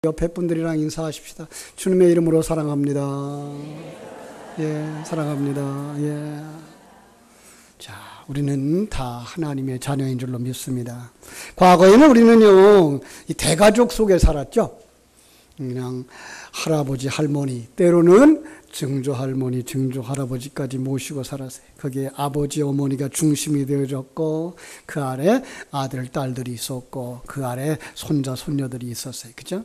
옆에 분들이랑 인사하십시다. 주님의 이름으로 사랑합니다. 예, 사랑합니다. 예. 자, 우리는 다 하나님의 자녀인 줄로 믿습니다. 과거에는 우리는요, 이 대가족 속에 살았죠. 그냥 할아버지, 할머니, 때로는 증조 할머니, 증조 할아버지까지 모시고 살았어요. 거기에 아버지, 어머니가 중심이 되어졌고, 그 아래 아들, 딸들이 있었고, 그 아래 손자, 손녀들이 있었어요. 그죠?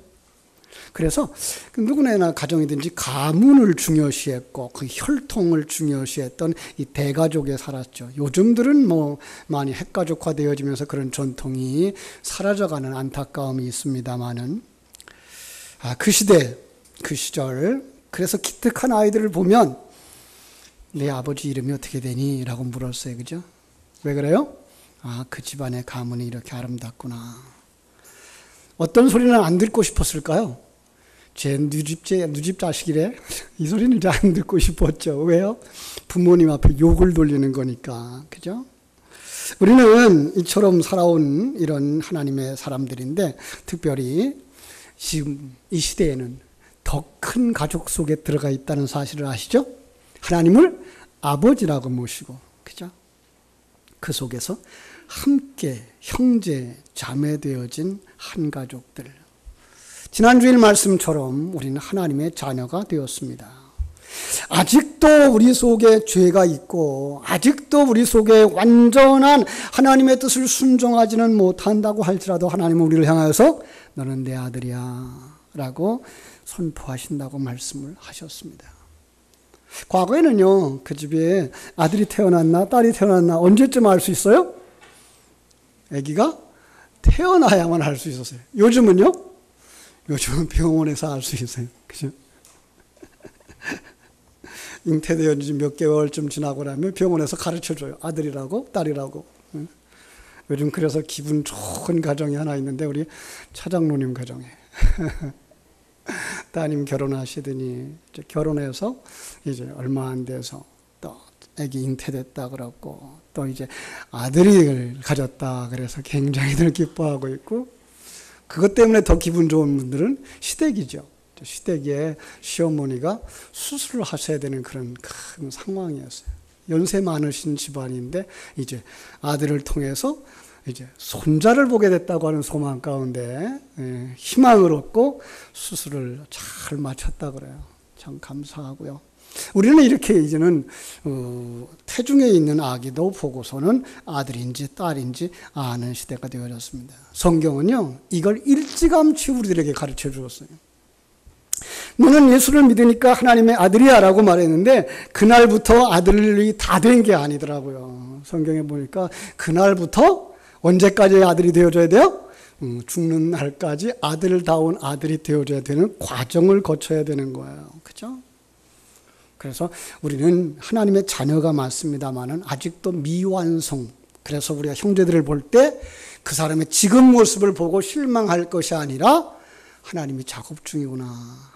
그래서 누구나 가정이든지 가문을 중요시했고 그 혈통을 중요시했던 이 대가족에 살았죠. 요즘들은 뭐 많이 핵가족화되어지면서 그런 전통이 사라져가는 안타까움이 있습니다만은 그 시대, 그 시절, 그래서 기특한 아이들을 보면 내 아버지 이름이 어떻게 되니? 라고 물었어요. 그죠? 왜 그래요? 그 집안의 가문이 이렇게 아름답구나. 어떤 소리는 안 듣고 싶었을까요? 제 누집 자식이래? 이 소리는 이제 안 듣고 싶었죠. 왜요? 부모님 앞에 욕을 돌리는 거니까. 그죠? 우리는 이처럼 살아온 이런 하나님의 사람들인데, 특별히 지금 이 시대에는 더 큰 가족 속에 들어가 있다는 사실을 아시죠? 하나님을 아버지라고 모시고, 그죠? 그 속에서 함께 형제, 자매 되어진 한 가족들. 지난주일 말씀처럼 우리는 하나님의 자녀가 되었습니다. 아직도 우리 속에 죄가 있고 아직도 우리 속에 완전한 하나님의 뜻을 순종하지는 못한다고 할지라도 하나님은 우리를 향하여서 너는 내 아들이야 라고 선포하신다고 말씀을 하셨습니다. 과거에는요, 그 집에 아들이 태어났나 딸이 태어났나 언제쯤 알 수 있어요? 아기가 태어나야만 알 수 있었어요. 요즘은요? 요즘은 병원에서 알 수 있어요. 그죠? 잉태되어 지 몇 개월쯤 지나고 나면 병원에서 가르쳐줘요. 아들이라고, 딸이라고. 요즘 그래서 기분 좋은 가정이 하나 있는데, 우리 차장로님 가정에. 따님 결혼하시더니, 이제 결혼해서 이제 얼마 안 돼서 또 아기 잉태됐다 그랬고, 또 이제 아들을 가졌다 그래서 굉장히들 기뻐하고 있고, 그것 때문에 더 기분 좋은 분들은 시댁이죠. 시댁에 시어머니가 수술을 하셔야 되는 그런 큰 상황이었어요. 연세 많으신 집안인데 이제 아들을 통해서 이제 손자를 보게 됐다고 하는 소망 가운데 희망을 얻고 수술을 잘 마쳤다 그래요. 참 감사하고요. 우리는 이렇게 이제는 태중에 있는 아기도 보고서는 아들인지 딸인지 아는 시대가 되어졌습니다. 성경은요, 이걸 일찌감치 우리들에게 가르쳐 주었어요. 너는 예수를 믿으니까 하나님의 아들이야 라고 말했는데 그날부터 아들이 다 된 게 아니더라고요. 성경에 보니까 그날부터 언제까지 아들이 되어줘야 돼요? 죽는 날까지 아들다운 아들이 되어줘야 되는 과정을 거쳐야 되는 거예요. 그죠? 그래서 우리는 하나님의 자녀가 맞습니다만은 아직도 미완성. 그래서 우리가 형제들을 볼 때 그 사람의 지금 모습을 보고 실망할 것이 아니라 하나님이 작업 중이구나,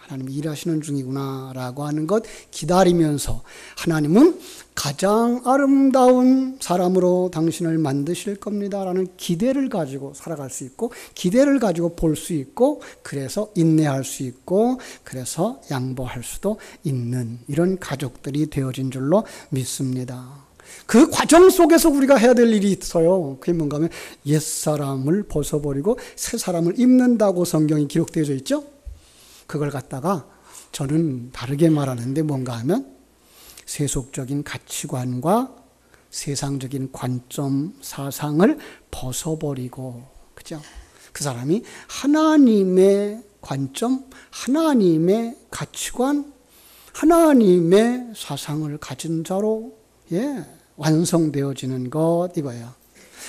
하나님이 일하시는 중이구나 라고 하는 것 기다리면서 하나님은 가장 아름다운 사람으로 당신을 만드실 겁니다 라는 기대를 가지고 살아갈 수 있고, 기대를 가지고 볼 수 있고, 그래서 인내할 수 있고, 그래서 양보할 수도 있는 이런 가족들이 되어진 줄로 믿습니다. 그 과정 속에서 우리가 해야 될 일이 있어요. 그게 뭔가 하면 옛사람을 벗어버리고 새 사람을 입는다고 성경이 기록되어져 있죠. 그걸 갖다가 저는 다르게 말하는데 뭔가 하면 세속적인 가치관과 세상적인 관점, 사상을 벗어버리고, 그죠? 그 사람이 하나님의 관점, 하나님의 가치관, 하나님의 사상을 가진 자로 완성되어지는 것, 이거예요.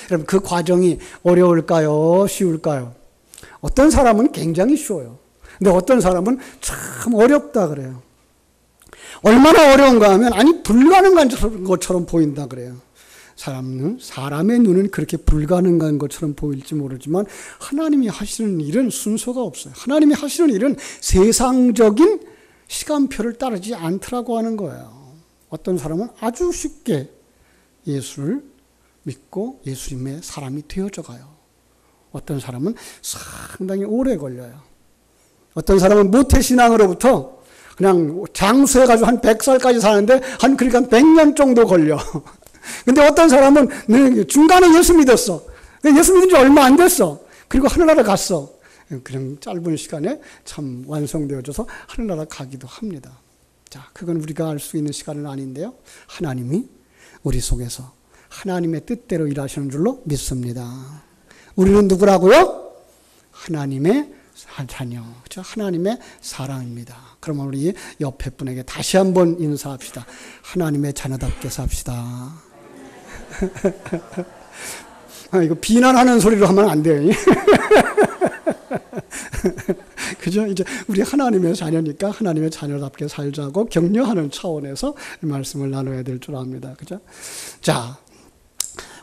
여러분, 그 과정이 어려울까요? 쉬울까요? 어떤 사람은 굉장히 쉬워요. 근데 어떤 사람은 참 어렵다 그래요. 얼마나 어려운가 하면, 아니, 불가능한 것처럼 보인다 그래요. 사람의 눈은 그렇게 불가능한 것처럼 보일지 모르지만, 하나님이 하시는 일은 순서가 없어요. 하나님이 하시는 일은 세상적인 시간표를 따르지 않더라고 하는 거예요. 어떤 사람은 아주 쉽게 예수를 믿고 예수님의 사람이 되어져 가요. 어떤 사람은 상당히 오래 걸려요. 어떤 사람은 모태신앙으로부터 그냥 장수해가지고 한 100살까지 사는데 그러니까 100년 정도 걸려. 근데 어떤 사람은 중간에 예수 믿었어. 예수 믿은 지 얼마 안 됐어. 그리고 하늘나라 갔어. 그냥 짧은 시간에 참 완성되어져서 하늘나라 가기도 합니다. 자, 그건 우리가 알 수 있는 시간은 아닌데요. 하나님이 우리 속에서 하나님의 뜻대로 일하시는 줄로 믿습니다. 우리는 누구라고요? 하나님의 자녀, 그렇죠? 하나님의 사랑입니다. 그러면 우리 옆에 분에게 다시 한번 인사합시다. 하나님의 자녀답게 삽시다. 이거 비난하는 소리로 하면 안 돼요. 그죠? 이제 우리 하나님의 자녀니까 하나님의 자녀답게 살자고 격려하는 차원에서 말씀을 나눠야 될 줄 압니다. 그죠? 자,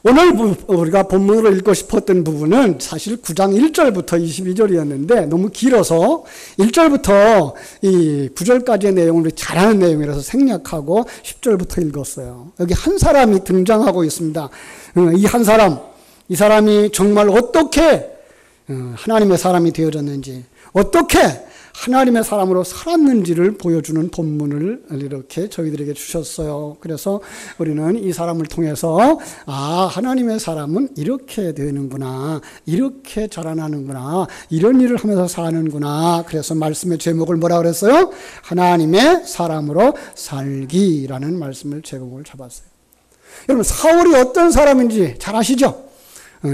오늘 우리가 본문으로 읽고 싶었던 부분은 사실 9장 1절부터 22절이었는데 너무 길어서 1절부터 이 9절까지의 내용을 잘 아는 내용이라서 생략하고 10절부터 읽었어요. 여기 한 사람이 등장하고 있습니다. 이 사람이 정말 어떻게 하나님의 사람이 되어졌는지, 어떻게 하나님의 사람으로 살았는지를 보여주는 본문을 이렇게 저희들에게 주셨어요. 그래서 우리는 이 사람을 통해서 하나님의 사람은 이렇게 되는구나, 이렇게 자라나는구나, 이런 일을 하면서 사는구나. 그래서 말씀의 제목을 뭐라 그랬어요? 하나님의 사람으로 살기라는 말씀을 제목을 잡았어요. 여러분, 사울이 어떤 사람인지 잘 아시죠?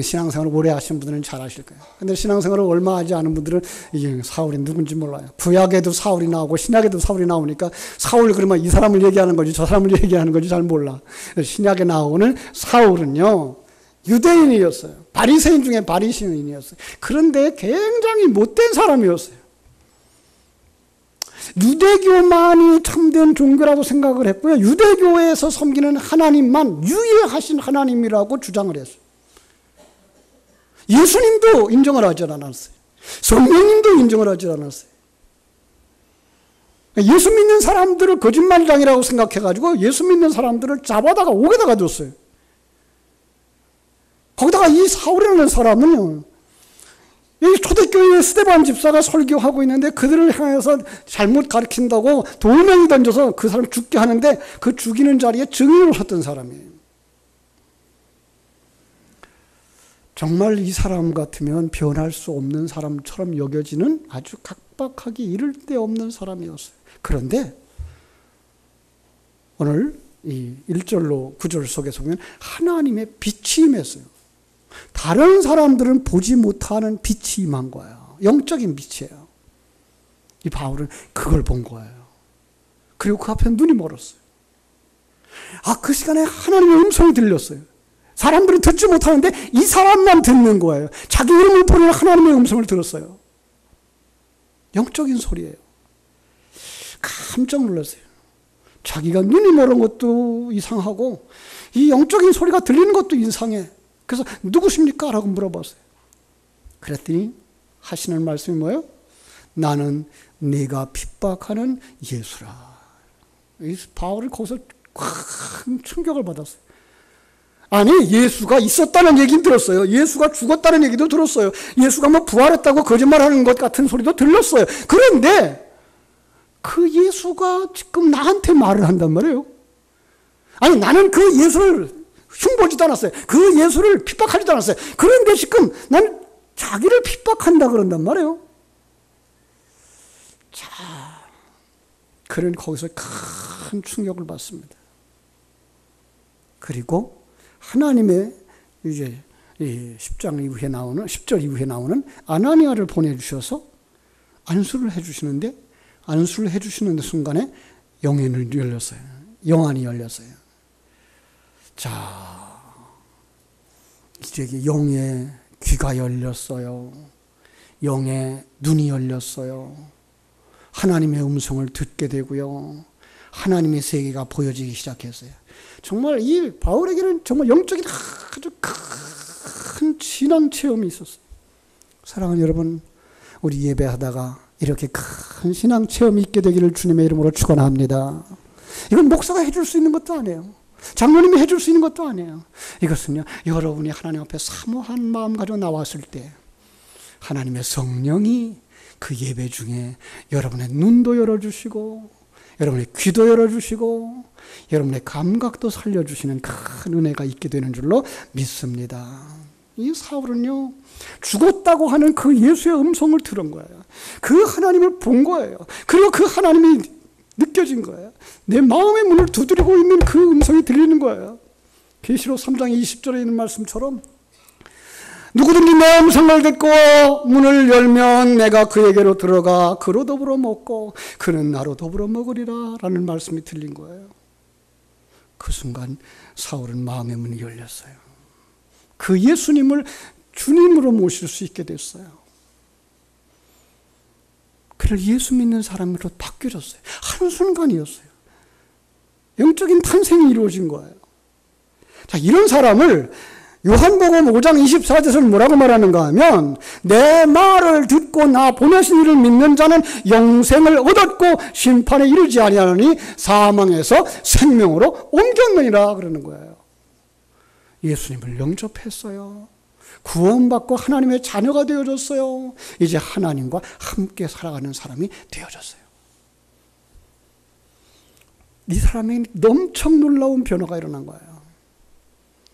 신앙생활을 오래 하신 분들은 잘 아실 거예요. 근데 신앙생활을 얼마 하지 않은 분들은 이게 사울이 누군지 몰라요. 구약에도 사울이 나오고 신약에도 사울이 나오니까 사울 그러면 이 사람을 얘기하는 거지 저 사람을 얘기하는 거지 잘 몰라. 신약에 나오는 사울은요, 유대인이었어요. 바리새인 중에 바리새인이었어요. 그런데 굉장히 못된 사람이었어요. 유대교만이 참된 종교라고 생각을 했고요. 유대교에서 섬기는 하나님만 유일하신 하나님이라고 주장을 했어요. 예수님도 인정을 하지 않았어요. 성령님도 인정을 하지 않았어요. 예수 믿는 사람들을 거짓말장이라고 생각해가지고 예수 믿는 사람들을 잡아다가 옥에다가 뒀어요. 거기다가 이 사울이라는 사람은요, 여기 초대교회 스데반 집사가 설교하고 있는데 그들을 향해서 잘못 가르친다고 돌멩이 던져서 그 사람 죽게 하는데 그 죽이는 자리에 증인을 했던 사람이에요. 정말 이 사람 같으면 변할 수 없는 사람처럼 여겨지는 아주 각박하기 이를 데 없는 사람이었어요. 그런데 오늘 이 1절로 9절 속에서 보면 하나님의 빛이 임했어요. 다른 사람들은 보지 못하는 빛이 임한 거예요. 영적인 빛이에요. 이 바울은 그걸 본 거예요. 그리고 그 앞에 눈이 멀었어요. 그 시간에 하나님의 음성이 들렸어요. 사람들이 듣지 못하는데 이 사람만 듣는 거예요. 자기 이름을 부르는 하나님의 음성을 들었어요. 영적인 소리예요. 깜짝 놀랐어요. 자기가 눈이 멀은 것도 이상하고 이 영적인 소리가 들리는 것도 이상해. 그래서 누구십니까? 라고 물어봤어요. 그랬더니 하시는 말씀이 뭐예요? 나는 네가 핍박하는 예수라. 이 바울이 거기서 큰 충격을 받았어요. 아니, 예수가 있었다는 얘기는 들었어요. 예수가 죽었다는 얘기도 들었어요. 예수가 뭐 부활했다고 거짓말하는 것 같은 소리도 들렸어요. 그런데 그 예수가 지금 나한테 말을 한단 말이에요. 아니, 나는 그 예수를 흉보지도 않았어요. 그 예수를 핍박하지도 않았어요. 그런데 지금 난 자기를 핍박한다 그런단 말이에요. 자, 그는 거기서 큰 충격을 받습니다. 그리고 하나님의 이제 10장 이후에 나오는 10절 이후에 나오는 아나니아를 보내주셔서 안수를 해주시는데 안수를 해주시는 순간에 영안이 열렸어요. 영안이 열렸어요. 자, 이제 영의 귀가 열렸어요. 영의 눈이 열렸어요. 하나님의 음성을 듣게 되고요. 하나님의 세계가 보여지기 시작했어요. 정말 이 바울에게는 정말 영적인 아주 큰 신앙 체험이 있었어요. 사랑하는 여러분, 우리 예배하다가 이렇게 큰 신앙 체험이 있게 되기를 주님의 이름으로 축원합니다. 이건 목사가 해줄 수 있는 것도 아니에요. 장로님이 해줄 수 있는 것도 아니에요. 이것은요, 여러분이 하나님 앞에 사모한 마음 가지고 나왔을 때 하나님의 성령이 그 예배 중에 여러분의 눈도 열어주시고 여러분의 귀도 열어주시고 여러분의 감각도 살려주시는 큰 은혜가 있게 되는 줄로 믿습니다. 이 사울은요, 죽었다고 하는 그 예수의 음성을 들은 거예요. 그 하나님을 본 거예요. 그리고 그 하나님이 느껴진 거예요. 내 마음의 문을 두드리고 있는 그 음성이 들리는 거예요. 계시록 3장 20절에 있는 말씀처럼 누구든지 내 음성을 듣고 문을 열면 내가 그에게로 들어가 그로 더불어 먹고 그는 나로 더불어 먹으리라 라는 말씀이 들린 거예요. 그 순간 사울은 마음의 문이 열렸어요. 그 예수님을 주님으로 모실 수 있게 됐어요. 그를 예수 믿는 사람으로 바뀌어졌어요. 한순간이었어요. 영적인 탄생이 이루어진 거예요. 자, 이런 사람을 요한복음 5장 24절에서는 뭐라고 말하는가 하면 내 말을 듣고 나 보내신 이를 믿는 자는 영생을 얻었고 심판에 이르지 아니하노니 사망에서 생명으로 옮겼느니라 그러는 거예요. 예수님을 영접했어요. 구원받고 하나님의 자녀가 되어졌어요. 이제 하나님과 함께 살아가는 사람이 되어졌어요. 이 사람에게 엄청 놀라운 변화가 일어난 거예요.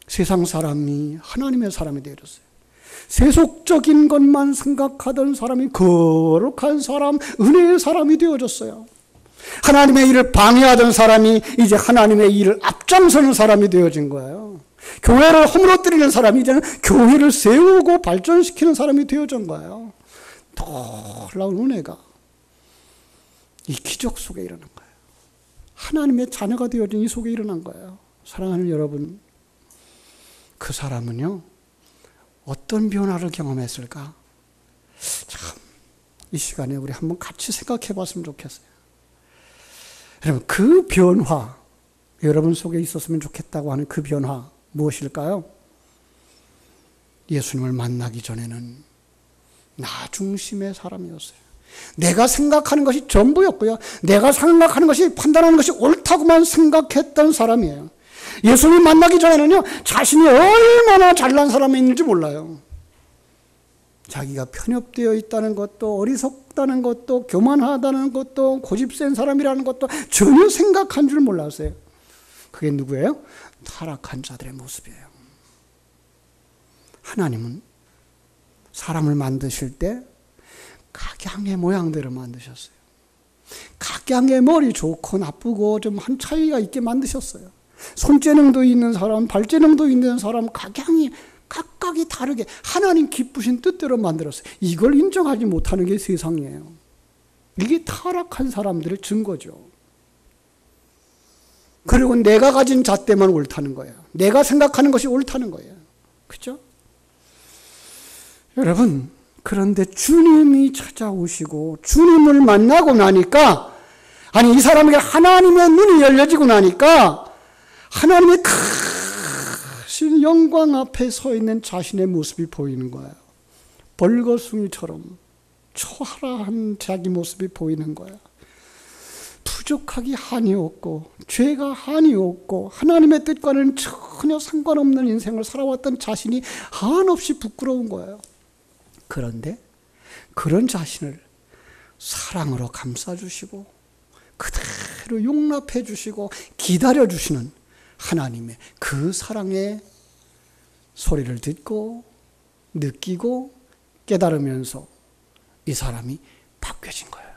세상 사람이 하나님의 사람이 되어졌어요. 세속적인 것만 생각하던 사람이 거룩한 사람, 은혜의 사람이 되어졌어요. 하나님의 일을 방해하던 사람이 이제 하나님의 일을 앞장서는 사람이 되어진 거예요. 교회를 허물어뜨리는 사람이 이제는 교회를 세우고 발전시키는 사람이 되어진 거예요. 놀라운 은혜가 이 기적 속에 일어난 거예요. 하나님의 자녀가 되어진 이 속에 일어난 거예요. 사랑하는 여러분, 그 사람은요, 어떤 변화를 경험했을까? 참, 이 시간에 우리 한번 같이 생각해 봤으면 좋겠어요. 여러분, 그 변화, 여러분 속에 있었으면 좋겠다고 하는 그 변화, 무엇일까요? 예수님을 만나기 전에는 나 중심의 사람이었어요. 내가 생각하는 것이 전부였고요. 내가 생각하는 것이, 판단하는 것이 옳다고만 생각했던 사람이에요. 예수님 만나기 전에는요, 자신이 얼마나 잘난 사람인지 몰라요. 자기가 편협되어 있다는 것도, 어리석다는 것도, 교만하다는 것도, 고집센 사람이라는 것도 전혀 생각한 줄 몰랐어요. 그게 누구예요? 타락한 자들의 모습이에요. 하나님은 사람을 만드실 때 각양의 모양대로 만드셨어요. 각양의 머리 좋고 나쁘고 좀 한 차이가 있게 만드셨어요. 손재능도 있는 사람, 발재능도 있는 사람, 각각이 다르게 하나님 기쁘신 뜻대로 만들었어요. 이걸 인정하지 못하는 게 세상이에요. 이게 타락한 사람들의 증거죠. 그리고 내가 가진 잣대만 옳다는 거예요. 내가 생각하는 것이 옳다는 거예요. 그렇죠? 여러분, 그런데 주님이 찾아오시고 주님을 만나고 나니까, 아니 이 사람에게 하나님의 눈이 열려지고 나니까 하나님의 크신 영광 앞에 서 있는 자신의 모습이 보이는 거예요. 벌거숭이처럼 초라한 자기 모습이 보이는 거예요. 부족하기 한이 없고 죄가 한이 없고 하나님의 뜻과는 전혀 상관없는 인생을 살아왔던 자신이 한없이 부끄러운 거예요. 그런데 그런 자신을 사랑으로 감싸주시고 그대로 용납해 주시고 기다려 주시는 하나님의 그 사랑의 소리를 듣고 느끼고 깨달으면서 이 사람이 바뀌어진 거예요.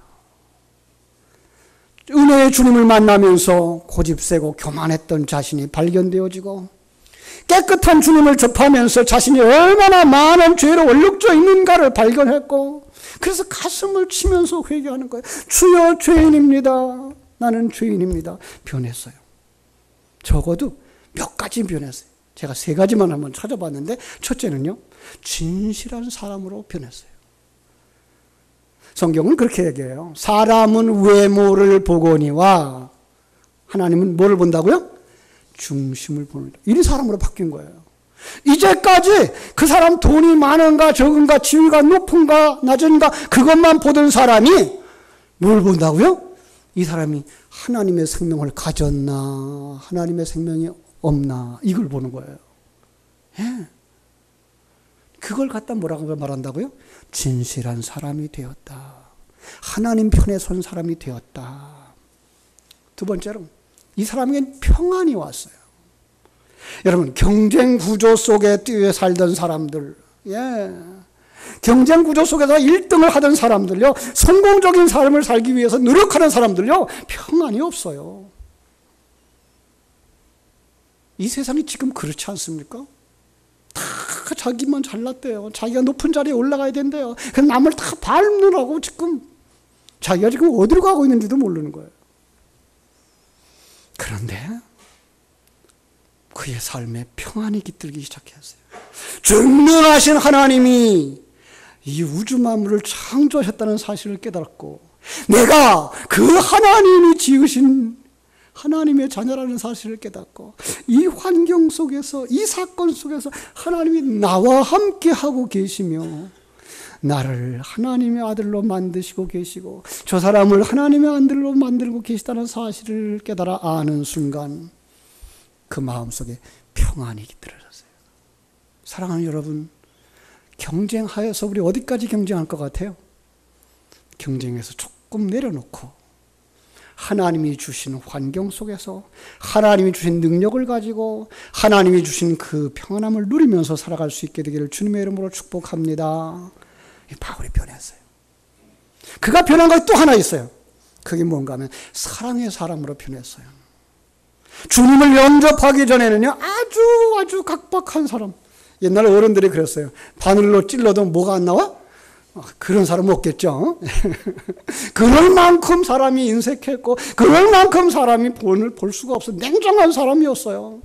은혜의 주님을 만나면서 고집세고 교만했던 자신이 발견되어지고, 깨끗한 주님을 접하면서 자신이 얼마나 많은 죄로 얼룩져 있는가를 발견했고, 그래서 가슴을 치면서 회개하는 거예요. 주여, 죄인입니다. 나는 죄인입니다. 변했어요. 적어도 몇 가지 변했어요. 제가 3가지만 한번 찾아봤는데, 첫째는요, 진실한 사람으로 변했어요. 성경은 그렇게 얘기해요. 사람은 외모를 보거니와 하나님은 뭐를 본다고요? 중심을 보는, 이 사람으로 바뀐 거예요. 이제까지 그 사람 돈이 많은가 적은가, 지위가 높은가 낮은가, 그것만 보던 사람이 뭘 본다고요? 이 사람이 하나님의 생명을 가졌나, 하나님의 생명이 없나, 이걸 보는 거예요. 예. 그걸 갖다 뭐라고 말한다고요? 진실한 사람이 되었다. 하나님 편에 선 사람이 되었다. 두 번째로 이 사람에겐 평안이 왔어요. 여러분, 경쟁 구조 속에 뛰어 살던 사람들, 경쟁 구조 속에서 1등을 하던 사람들요, 성공적인 삶을 살기 위해서 노력하는 사람들요, 평안이 없어요. 이 세상이 지금 그렇지 않습니까? 다 자기만 잘났대요. 자기가 높은 자리에 올라가야 된대요. 그래서 남을 다 밟느라고 지금 자기가 지금 어디로 가고 있는지도 모르는 거예요. 그런데 그의 삶에 평안이 깃들기 시작했어요. 전능하신 하나님이 이 우주 만물을 창조하셨다는 사실을 깨달았고, 내가 그 하나님이 지으신 하나님의 자녀라는 사실을 깨닫고, 이 환경 속에서, 이 사건 속에서 하나님이 나와 함께 하고 계시며 나를 하나님의 아들로 만드시고 계시고 저 사람을 하나님의 아들로 만들고 계시다는 사실을 깨달아 아는 순간 그 마음속에 평안이 깃들어졌어요. 사랑하는 여러분, 경쟁하여서 우리 어디까지 경쟁할 것 같아요? 경쟁에서 조금 내려놓고 하나님이 주신 환경 속에서 하나님이 주신 능력을 가지고 하나님이 주신 그 평안함을 누리면서 살아갈 수 있게 되기를 주님의 이름으로 축복합니다. 바울이 변했어요. 그가 변한 것이 또 하나 있어요. 그게 뭔가 하면 사랑의 사람으로 변했어요. 주님을 영접하기 전에는요, 아주 각박한 사람. 옛날에 어른들이 그랬어요. 바늘로 찔러도 뭐가 안 나와? 그런 사람 없겠죠. 그럴 만큼 사람이 인색했고 그럴 만큼 사람이 본을 볼 수가 없어. 냉정한 사람이었어요.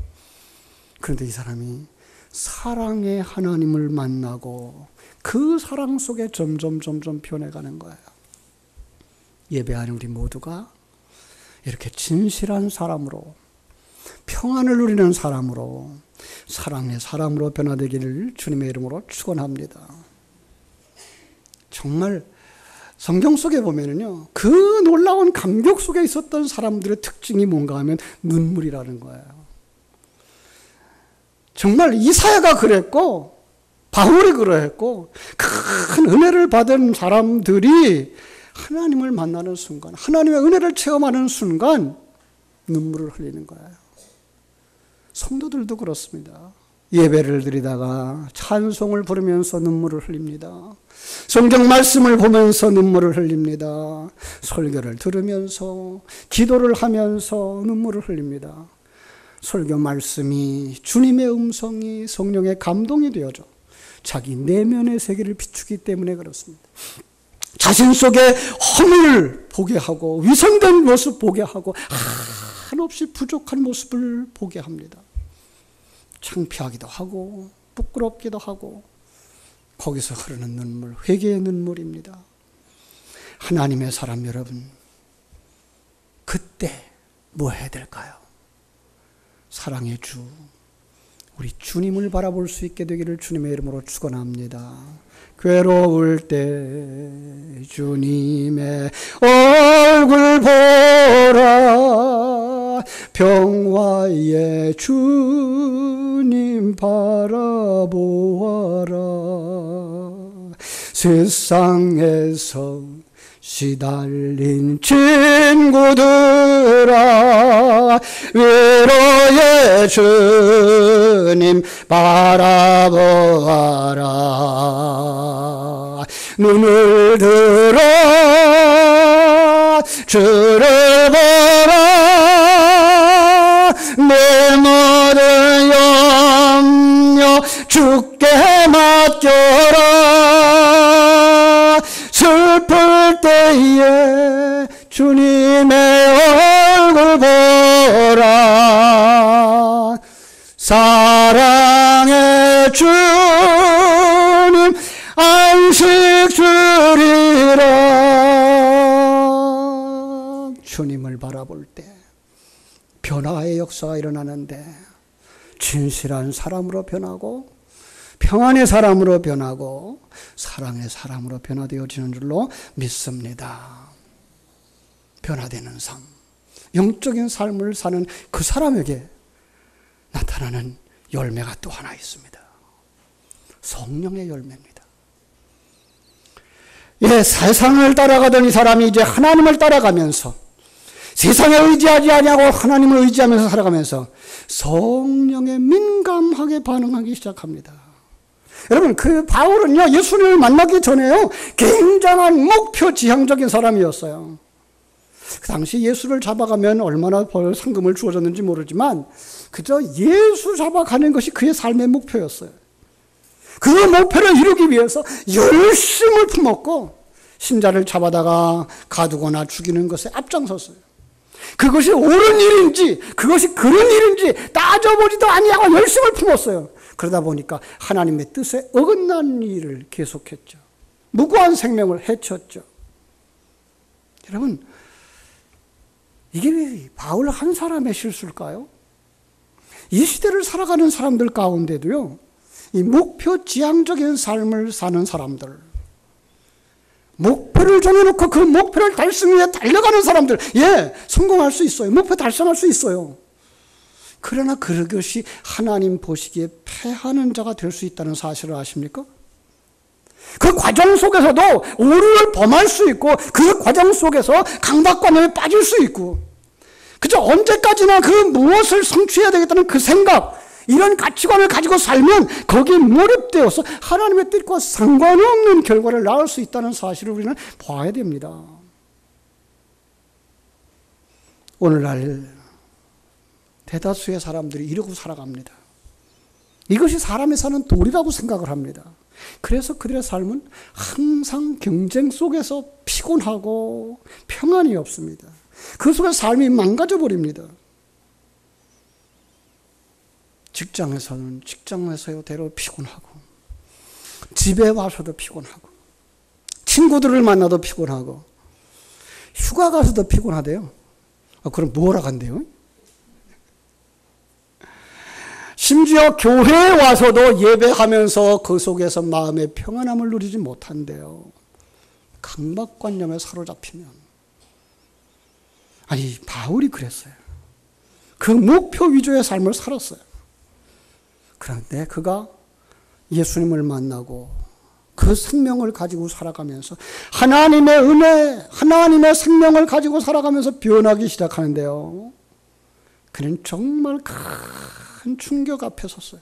그런데 이 사람이 사랑의 하나님을 만나고 그 사랑 속에 점점 변해가는 거예요. 예배하는 우리 모두가 이렇게 진실한 사람으로, 평안을 누리는 사람으로, 사랑의 사람으로 변화되기를 주님의 이름으로 축원합니다. 정말 성경 속에 보면은요, 그 놀라운 감격 속에 있었던 사람들의 특징이 뭔가 하면 눈물이라는 거예요. 정말 이사야가 그랬고 바울이 그러했고, 큰 은혜를 받은 사람들이 하나님을 만나는 순간, 하나님의 은혜를 체험하는 순간 눈물을 흘리는 거예요. 성도들도 그렇습니다. 예배를 드리다가 찬송을 부르면서 눈물을 흘립니다. 성경 말씀을 보면서 눈물을 흘립니다. 설교를 들으면서, 기도를 하면서 눈물을 흘립니다. 설교 말씀이, 주님의 음성이 성령의 감동이 되어져 자기 내면의 세계를 비추기 때문에 그렇습니다. 자신 속에 허물 보게 하고 위선된 모습 보게 하고 한없이 부족한 모습을 보게 합니다. 창피하기도 하고 부끄럽기도 하고 거기서 흐르는 눈물, 회개의 눈물입니다. 하나님의 사람 여러분, 그때 뭐 해야 될까요? 사랑의 주, 우리 주님을 바라볼 수 있게 되기를 주님의 이름으로 축원합니다. 괴로울 때 주님의 얼굴 보라, 평화의 주님 바라보아라. 세상에서 시달린 친구들아, 위로의 주님 바라보아라. 눈을 들어 주를 보라. 내 모든 염려 주께 맡겨라. 슬플 때에 주님의 얼굴 보라. 사랑의 주님 안식 주리라. 주님을 바라볼 때 변화의 역사가 일어나는데 진실한 사람으로 변하고 평안의 사람으로 변하고 사랑의 사람으로 변화되어지는 줄로 믿습니다. 변화되는 삶, 영적인 삶을 사는 그 사람에게 나타나는 열매가 또 하나 있습니다. 성령의 열매입니다. 예, 세상을 따라가던 이 사람이 이제 하나님을 따라가면서 세상에 의지하지 아니하고 하나님을 의지하면서 살아가면서 성령에 민감하게 반응하기 시작합니다. 여러분, 그 바울은요, 예수님을 만나기 전에요, 굉장한 목표 지향적인 사람이었어요. 그 당시 예수를 잡아가면 얼마나 벌 상금을 주어졌는지 모르지만 그저 예수 잡아가는 것이 그의 삶의 목표였어요. 그 목표를 이루기 위해서 열심을 품었고 신자를 잡아다가 가두거나 죽이는 것에 앞장섰어요. 그것이 옳은 일인지 그것이 그런 일인지 따져보지도 아니하고 열심을 품었어요. 그러다 보니까 하나님의 뜻에 어긋난 일을 계속했죠. 무고한 생명을 해쳤죠. 여러분, 이게 바울 한 사람의 실수일까요? 이 시대를 살아가는 사람들 가운데도요, 이 목표 지향적인 삶을 사는 사람들, 목표를 정해놓고 그 목표를 달성 위해 달려가는 사람들, 예, 성공할 수 있어요. 목표 달성할 수 있어요. 그러나 그것이 하나님 보시기에 패하는 자가 될 수 있다는 사실을 아십니까? 그 과정 속에서도 오류를 범할 수 있고 그 과정 속에서 강박관념에 빠질 수 있고 그저 언제까지나 그 무엇을 성취해야 되겠다는 그 생각, 이런 가치관을 가지고 살면 거기에 몰입되어서 하나님의 뜻과 상관없는 결과를 낳을 수 있다는 사실을 우리는 봐야 됩니다. 오늘날 대다수의 사람들이 이러고 살아갑니다. 이것이 사람이 사는 도리라고 생각을 합니다. 그래서 그들의 삶은 항상 경쟁 속에서 피곤하고 평안이 없습니다. 그 속에서 삶이 망가져 버립니다. 직장에서는 직장에서대로 피곤하고 집에 와서도 피곤하고 친구들을 만나도 피곤하고 휴가 가서도 피곤하대요. 그럼 뭐하러 간대요? 심지어 교회에 와서도 예배하면서 그 속에서 마음의 평안함을 누리지 못한대요. 강박관념에 사로잡히면. 아니, 바울이 그랬어요. 그 목표 위주의 삶을 살았어요. 그런데 그가 예수님을 만나고 그 생명을 가지고 살아가면서 하나님의 은혜, 하나님의 생명을 가지고 살아가면서 변하기 시작하는데요. 그는 정말 큰 충격 앞에 섰어요.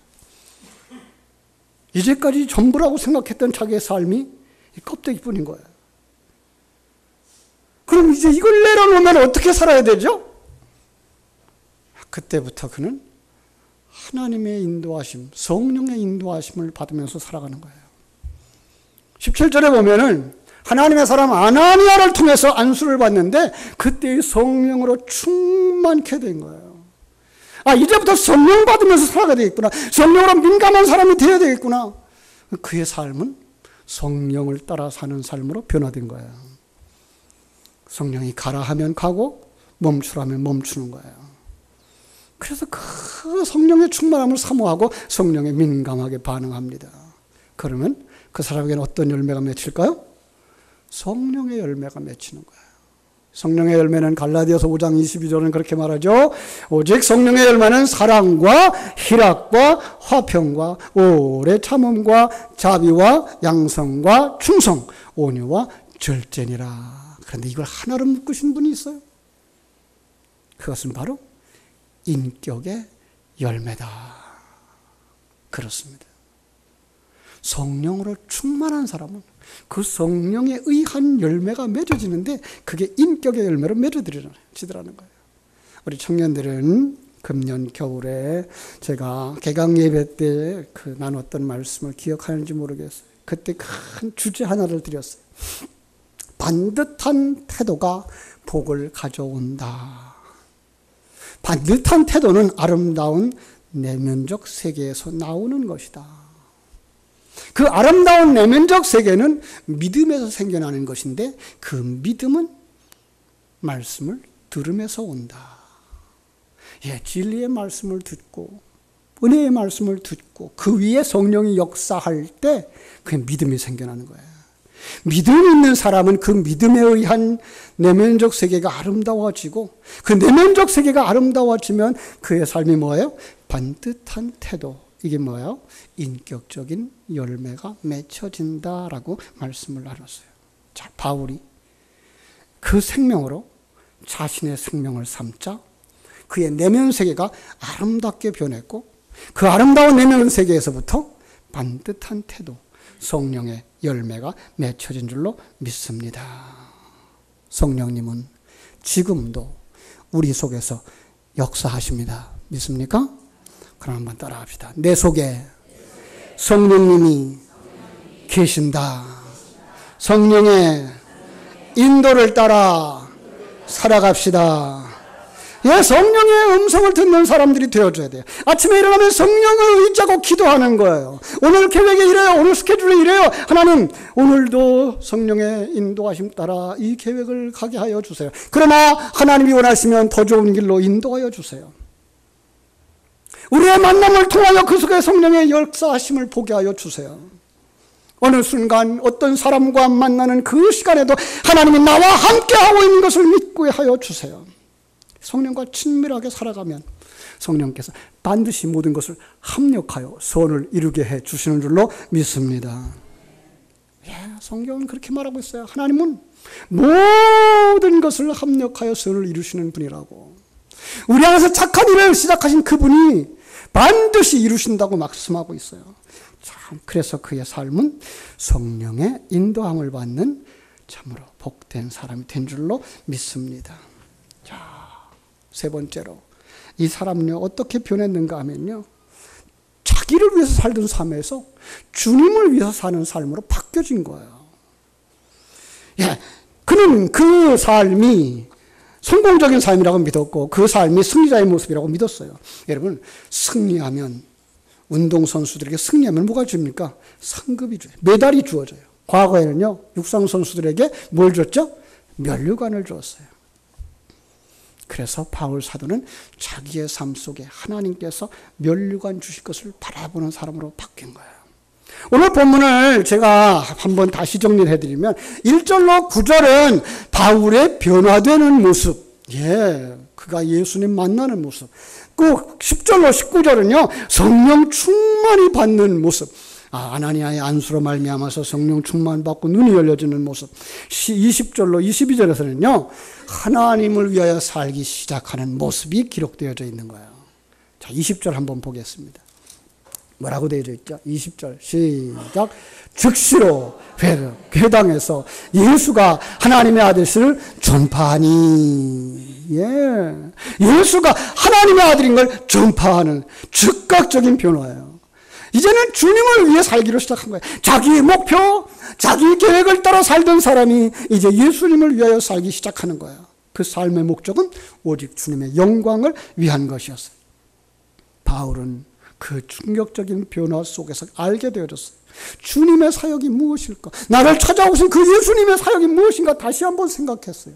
이제까지 전부라고 생각했던 자기의 삶이 껍데기뿐인 거예요. 그럼 이제 이걸 내려놓으면 어떻게 살아야 되죠? 그때부터 그는 하나님의 인도하심, 성령의 인도하심을 받으면서 살아가는 거예요. 17절에 보면은 하나님의 사람 아나니아를 통해서 안수를 받는데 그때의 성령으로 충만케 된 거예요. 이제부터 성령 받으면서 살아가야 되겠구나. 성령으로 민감한 사람이 되어야 되겠구나. 그의 삶은 성령을 따라 사는 삶으로 변화된 거예요. 성령이 가라 하면 가고 멈추라면 멈추는 거예요. 그래서 그 성령의 충만함을 사모하고 성령에 민감하게 반응합니다. 그러면 그 사람에게는 어떤 열매가 맺힐까요? 성령의 열매가 맺히는 거예요. 성령의 열매는 갈라디아서 5장 22절은 그렇게 말하죠. 오직 성령의 열매는 사랑과 희락과 화평과 오래 참음과 자비와 양성과 충성, 온유와 절제니라. 그런데 이걸 하나로 묶으신 분이 있어요. 그것은 바로 인격의 열매다. 그렇습니다. 성령으로 충만한 사람은 그 성령에 의한 열매가 맺어지는데 그게 인격의 열매로 맺어지더라는 거예요. 우리 청년들은 금년 겨울에 제가 개강 예배 때 나눴던 말씀을 기억하는지 모르겠어요. 그때 큰 주제 하나를 드렸어요. 반듯한 태도가 복을 가져온다. 반듯한 태도는 아름다운 내면적 세계에서 나오는 것이다. 그 아름다운 내면적 세계는 믿음에서 생겨나는 것인데 그 믿음은 말씀을 들음에서 온다. 예, 진리의 말씀을 듣고 은혜의 말씀을 듣고 그 위에 성령이 역사할 때 그게 믿음이 생겨나는 거예요. 믿음이 있는 사람은 그 믿음에 의한 내면적 세계가 아름다워지고 그 내면적 세계가 아름다워지면 그의 삶이 뭐예요? 반듯한 태도. 이게 뭐예요? 인격적인 열매가 맺혀진다라고 말씀을 나눴어요. 자, 바울이 그 생명으로 자신의 생명을 삼자 그의 내면 세계가 아름답게 변했고 그 아름다운 내면 세계에서부터 반듯한 태도, 성령의 열매가 맺혀진 줄로 믿습니다. 성령님은 지금도 우리 속에서 역사하십니다. 믿습니까? 그럼 한번 따라합시다. 내 속에 성령님이 계신다. 성령의 인도를 따라 살아갑시다. 예, 성령의 음성을 듣는 사람들이 되어줘야 돼요. 아침에 일어나면 성령을 의지하고 기도하는 거예요. 오늘 계획이 이래요. 오늘 스케줄이 이래요. 하나님, 오늘도 성령의 인도하심 따라 이 계획을 가게 하여 주세요. 그러나 하나님이 원하시면 더 좋은 길로 인도하여 주세요. 우리의 만남을 통하여 그 속에 성령의 역사하심을 보게 하여 주세요. 어느 순간 어떤 사람과 만나는 그 시간에도 하나님이 나와 함께하고 있는 것을 믿고 하여 주세요. 성령과 친밀하게 살아가면 성령께서 반드시 모든 것을 합력하여 선을 이루게 해 주시는 줄로 믿습니다. 예, 성경은 그렇게 말하고 있어요. 하나님은 모든 것을 합력하여 선을 이루시는 분이라고. 우리 안에서 착한 일을 시작하신 그분이 반드시 이루신다고 말씀하고 있어요. 참, 그래서 그의 삶은 성령의 인도함을 받는 참으로 복된 사람이 된 줄로 믿습니다. 자, 세 번째로 이 사람은요 어떻게 변했는가 하면요, 자기를 위해서 살던 삶에서 주님을 위해서 사는 삶으로 바뀌어진 거예요. 예, 그는 그 삶이 성공적인 삶이라고 믿었고 그 삶이 승리자의 모습이라고 믿었어요. 여러분, 승리하면, 운동선수들에게 승리하면 뭐가 줍니까? 상급이 줘요. 메달이 주어져요. 과거에는요 육상선수들에게 뭘 줬죠? 면류관을 주었어요. 그래서 바울 사도는 자기의 삶 속에 하나님께서 면류관 주실 것을 바라보는 사람으로 바뀐 거예요. 오늘 본문을 제가 한번 다시 정리를 해드리면 1절로 9절은 바울의 변화되는 모습, 예, 그가 예수님 만나는 모습. 그 10절로 19절은요 성령 충만이 받는 모습, 아나니아의 안수로 말미암아서 성령 충만 받고 눈이 열려지는 모습. 20절로 22절에서는요 하나님을 위하여 살기 시작하는 모습이 기록되어져 있는 거예요. 자, 20절 한번 보겠습니다. 뭐라고 되어져 있죠? 20절 시작. 즉시로 회당에서 예수가 하나님의 아들을 전파하니, 예, 예수가 하나님의 아들인 걸 전파하는 즉각적인 변화예요. 이제는 주님을 위해 살기로 시작한 거예요. 자기의 목표, 자기 계획을 따라 살던 사람이 이제 예수님을 위하여 살기 시작하는 거예요. 그 삶의 목적은 오직 주님의 영광을 위한 것이었어요. 바울은 그 충격적인 변화 속에서 알게 되어졌어요. 주님의 사역이 무엇일까? 나를 찾아오신 그 예수님의 사역이 무엇인가 다시 한번 생각했어요.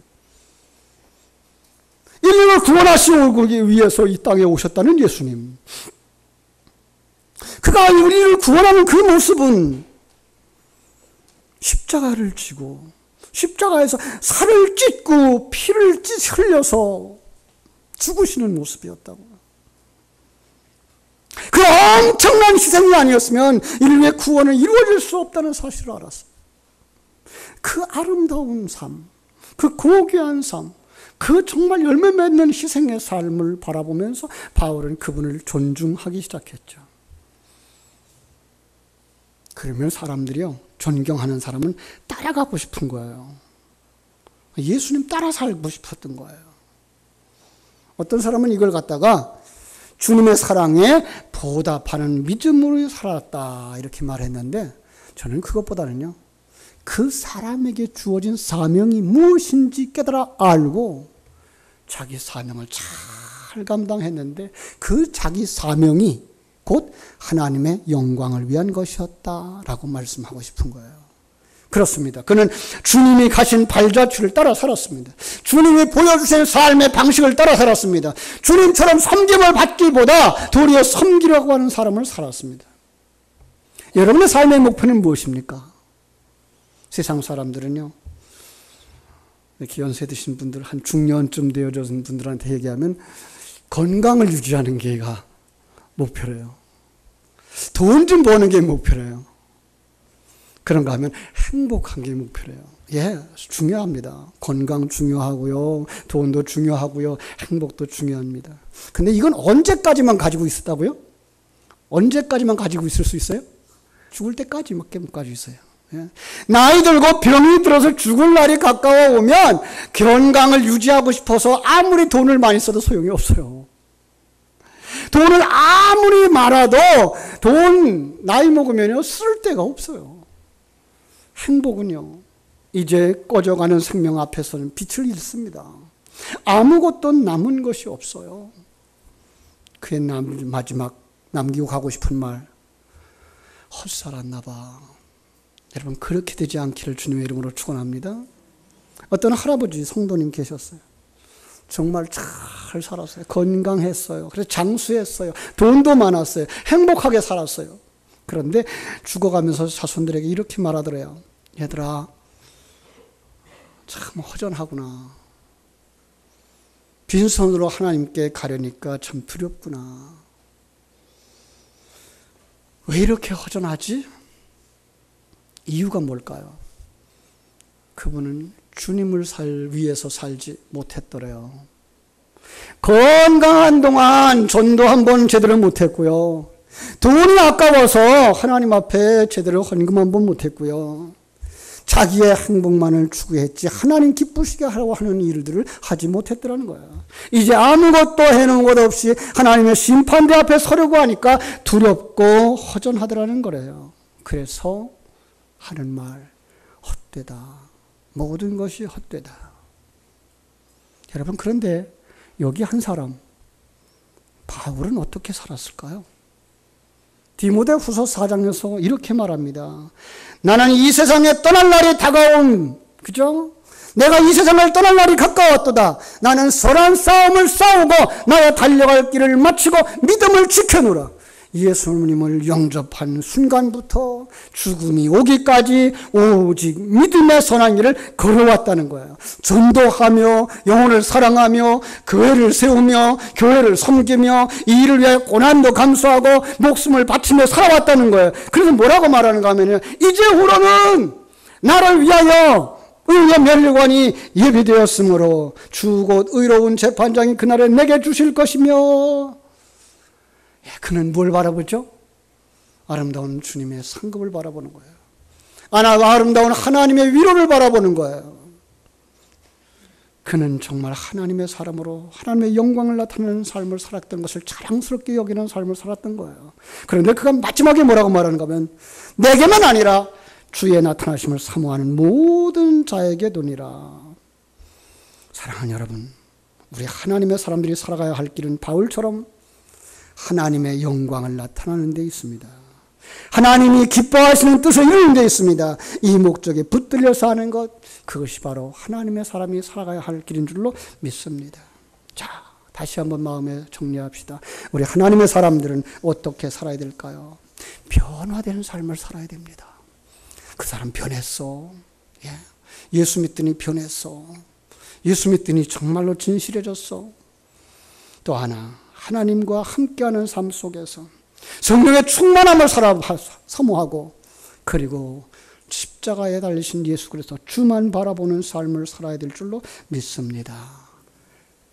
인류를 구원하시기 위해서 이 땅에 오셨다는 예수님. 그가 우리를 구원하는 그 모습은 십자가를 지고 십자가에서 살을 찢고 피를 흘려서 죽으시는 모습이었다고. 그 엄청난 희생이 아니었으면 인류의 구원은 이루어질 수 없다는 사실을 알았어요. 그 아름다운 삶, 그 고귀한 삶, 그 정말 열매 맺는 희생의 삶을 바라보면서 바울은 그분을 존중하기 시작했죠. 그러면 사람들이요, 존경하는 사람은 따라가고 싶은 거예요. 예수님 따라 살고 싶었던 거예요. 어떤 사람은 이걸 갖다가 주님의 사랑에 보답하는 믿음으로 살았다 이렇게 말했는데, 저는 그것보다는요 그 사람에게 주어진 사명이 무엇인지 깨달아 알고 자기 사명을 잘 감당했는데 그 자기 사명이 곧 하나님의 영광을 위한 것이었다라고 말씀하고 싶은 거예요. 그렇습니다. 그는 주님이 가신 발자취를 따라 살았습니다. 주님이 보여주신 삶의 방식을 따라 살았습니다. 주님처럼 섬김을 받기보다 도리어 섬기려고 하는 사람을 살았습니다. 여러분의 삶의 목표는 무엇입니까? 세상 사람들은요, 이렇게 연세 드신 분들, 한 중년쯤 되어진 분들한테 얘기하면 건강을 유지하는 게가 목표래요. 돈 좀 버는 게 목표래요. 그런가 하면 행복한 게 목표래요. 예, 중요합니다. 건강 중요하고요. 돈도 중요하고요. 행복도 중요합니다. 근데 이건 언제까지만 가지고 있었다고요? 언제까지만 가지고 있을 수 있어요? 죽을 때까지밖에 못 가지고 있어요. 예. 나이 들고 병이 들어서 죽을 날이 가까워 오면 건강을 유지하고 싶어서 아무리 돈을 많이 써도 소용이 없어요. 돈을 아무리 많아도 돈 나이 먹으면요 쓸 데가 없어요. 행복은요 이제 꺼져가는 생명 앞에서는 빛을 잃습니다. 아무것도 남은 것이 없어요. 그의 마지막 남기고 가고 싶은 말, 헛살았나 봐. 여러분 그렇게 되지 않기를 주님의 이름으로 축원합니다. 어떤 할아버지 성도님 계셨어요. 정말 잘 살았어요. 건강했어요. 그래서 장수했어요. 돈도 많았어요. 행복하게 살았어요. 그런데 죽어가면서 자손들에게 이렇게 말하더래요. 얘들아, 참 허전하구나. 빈손으로 하나님께 가려니까 참 두렵구나. 왜 이렇게 허전하지? 이유가 뭘까요? 그분은 주님을 위해서 살지 못했더래요. 건강한 동안 전도 한 번 제대로 못했고요. 돈이 아까워서 하나님 앞에 제대로 헌금 한 번 못했고요. 자기의 행복만을 추구했지 하나님 기쁘시게 하려고 하는 일들을 하지 못했더라는 거예요. 이제 아무것도 해놓은 것 없이 하나님의 심판대 앞에 서려고 하니까 두렵고 허전하더라는 거래요. 그래서 하는 말, 헛되다. 모든 것이 헛되다. 여러분 그런데 여기 한 사람 바울은 어떻게 살았을까요? 디모데후서 4장에서 이렇게 말합니다. 나는 이 세상에 떠날 날이 다가온, 그죠? 내가 이 세상을 떠날 날이 가까웠도다. 나는 선한 싸움을 싸우고 나의 달려갈 길을 마치고 믿음을 지켜노라. 예수님을 영접한 순간부터 죽음이 오기까지 오직 믿음의 선한 길을 걸어왔다는 거예요. 전도하며 영혼을 사랑하며 교회를 세우며 교회를 섬기며 이 일을 위해 고난도 감수하고 목숨을 바치며 살아왔다는 거예요. 그래서 뭐라고 말하는가 하면요, 이제후로는 나를 위하여 의의 면류관이 예비되었으므로 주 곧 의로운 재판장이 그날에 내게 주실 것이며, 그는 뭘 바라보죠? 아름다운 주님의 상급을 바라보는 거예요. 아름다운 하나님의 위로를 바라보는 거예요. 그는 정말 하나님의 사람으로 하나님의 영광을 나타내는 삶을 살았던 것을 자랑스럽게 여기는 삶을 살았던 거예요. 그런데 그가 마지막에 뭐라고 말하는가 하면 내게만 아니라 주의 나타나심을 사모하는 모든 자에게 도니라. 사랑하는 여러분, 우리 하나님의 사람들이 살아가야 할 길은 바울처럼 하나님의 영광을 나타나는 데 있습니다. 하나님이 기뻐하시는 뜻을 이루는 데 있습니다. 이 목적에 붙들려서 하는 것, 그것이 바로 하나님의 사람이 살아가야 할 길인 줄로 믿습니다. 자, 다시 한번 마음에 정리합시다. 우리 하나님의 사람들은 어떻게 살아야 될까요? 변화되는 삶을 살아야 됩니다. 그 사람 변했어. 예수 믿더니 변했어. 예수 믿더니 정말로 진실해졌어. 또 하나, 하나님과 함께하는 삶 속에서 성령의 충만함을 사모하고, 그리고 십자가에 달리신 예수 그리스도 주만 바라보는 삶을 살아야 될 줄로 믿습니다.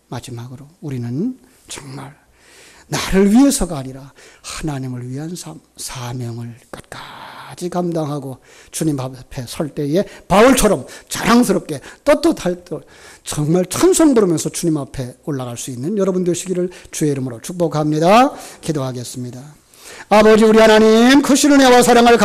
마지막으로 우리는 정말 나를 위해서가 아니라 하나님을 위한 삶, 사명을 끝까지 감당하고 주님 앞에 설 때에 바울처럼 자랑스럽게 떳떳할 때 정말 찬송 부르면서 주님 앞에 올라갈 수 있는 여러분 되시기를 주의 이름으로 축복합니다. 기도하겠습니다. 아버지 우리 하나님, 크신 은혜와 사랑을